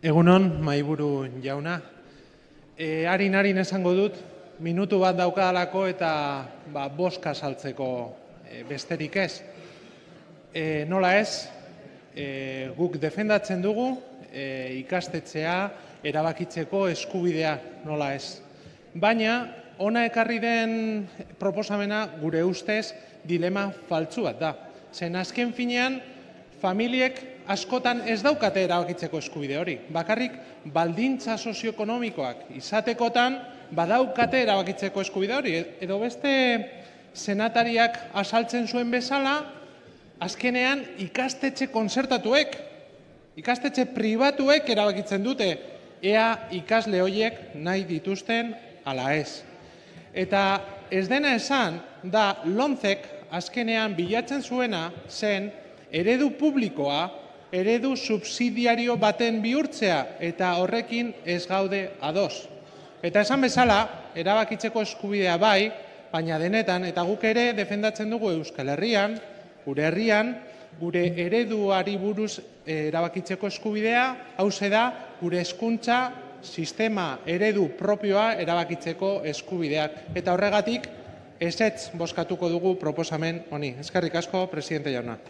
Egunon, mahaiburu jauna. Harin esango dut, minutu bat daukadalako eta boska saltzeko besterik ez. Nola ez, guk defendatzen dugu ikastetxea erabakitzeko eskubidea, nola ez. Baina, ona ekarri den proposamena gure ustez dilema faltsu bat da. Zen azken finean, familiek askotan ez daukate erabakitzeko eskubide hori. Bakarrik baldintza sozioekonomikoak izatekotan badaukate erabakitzeko eskubide hori. Edo beste senatariak azaltzen zuen bezala, azkenean ikastetxe konzertatuek, ikastetxe pribatuek erabakitzen dute ea ikasle horiek nahi dituzten ala ez. Eta ez dena esan da LOMCek azkenean bilatzen zuena zen eredu publikoa, eredu subsidiario baten bihurtzea, eta horrekin ez gaude ados. Eta esan bezala, erabakitzeko eskubidea bai, baina denetan, eta guk ere defendatzen dugu Euskal Herrian, gure ereduari buruz erabakitzeko eskubidea, hauxe da, gure hezkuntza sistema eredu propioa erabakitzeko eskubideak. Eta horregatik, ezetz bozkatuko dugu proposamen honi. Eskerrik asko, presidente jauna.